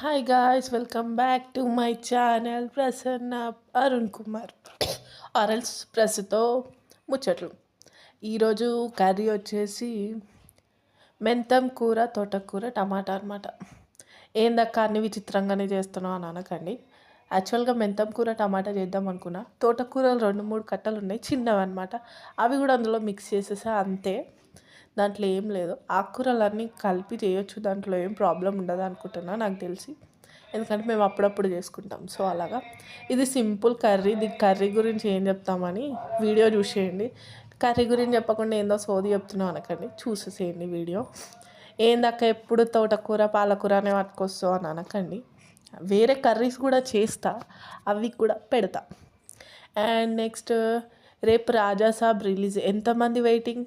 Hi guys, welcome back to my channel Prasanna Arun Kumar ఆర్ఎల్స్ ప్రస్తుతో ముచ్చట్లు. ఈరోజు కర్రీ వచ్చేసి మెంతం కూర, తోటకూర, టమాటా అనమాట. ఏందక్క అన్ని విచిత్రంగానే చేస్తున్నావు అని అనకండి. యాక్చువల్గా మెంతం కూర టమాటా చేద్దాం అనుకున్నా. తోటకూరలు 2-3 కట్టలు ఉన్నాయి, చిన్నవి అనమాట. అవి కూడా అందులో మిక్స్ చేసేసా, అంతే. దాంట్లో ఏం లేదు. ఆకుకూరలన్నీ కలిపి చేయొచ్చు, దాంట్లో ఏం ప్రాబ్లం ఉండదు అనుకుంటున్నా నాకు తెలిసి. ఎందుకంటే మేము అప్పుడప్పుడు చేసుకుంటాం. సో అలాగా ఇది సింపుల్ కర్రీ. దీని కర్రీ గురించి ఏం చెప్తామని వీడియో చూసేయండి. కర్రీ గురించి చెప్పకుండా ఏందో సోది చెప్తున్నాం అనకండి, చూసేసేయండి వీడియో. ఏందక్క ఎప్పుడు తోటకూర పాలకూర అనే పట్టుకొస్తావు అని అనకండి. వేరే కర్రీస్ కూడా చేస్తా, అవి కూడా పెడతా. అండ్ నెక్స్ట్, రేపు రాజాసాబ్ రిలీజ్. ఎంతమంది వెయిటింగ్?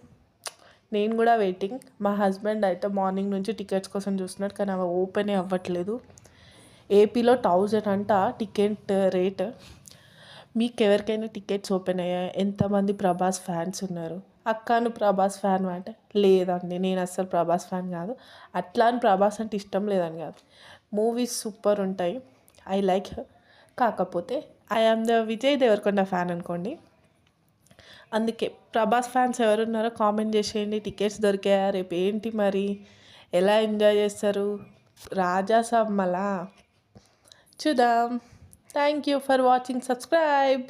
నేను కూడా వెయిటింగ్. మా హస్బెండ్ అయితే మార్నింగ్ నుంచి టికెట్స్ కోసం చూస్తున్నాడు, కానీ అవి ఓపెనే అవ్వట్లేదు. ఏపీలో 1000 అంట టికెట్ రేట్. మీకు ఎవరికైనా టికెట్స్ ఓపెన్ అయ్యాయి? ఎంతమంది ప్రభాస్ ఫ్యాన్స్ ఉన్నారు? అక్కను ప్రభాస్ ఫ్యాన్ అంటే లేదండి, నేను అస్సలు ప్రభాస్ ఫ్యాన్ కాదు. అట్లా అని ప్రభాస్ అంటే ఇష్టం లేదని కాదు, మూవీస్ సూపర్ ఉంటాయి, ఐ లైక్. కాకపోతే I am the Vijay Deverakonda fan అనుకోండి. అందుకే ప్రభాస్ ఫ్యాన్స్ ఎవరున్నారో కామెంట్ చేసేయండి. టికెట్స్ దొరికాయా? రేపు ఏంటి మరి, ఎలా ఎంజాయ్ చేస్తారు? రాజాసాబ్ మళ్ళా చూద్దాం. Thank you for watching. Subscribe.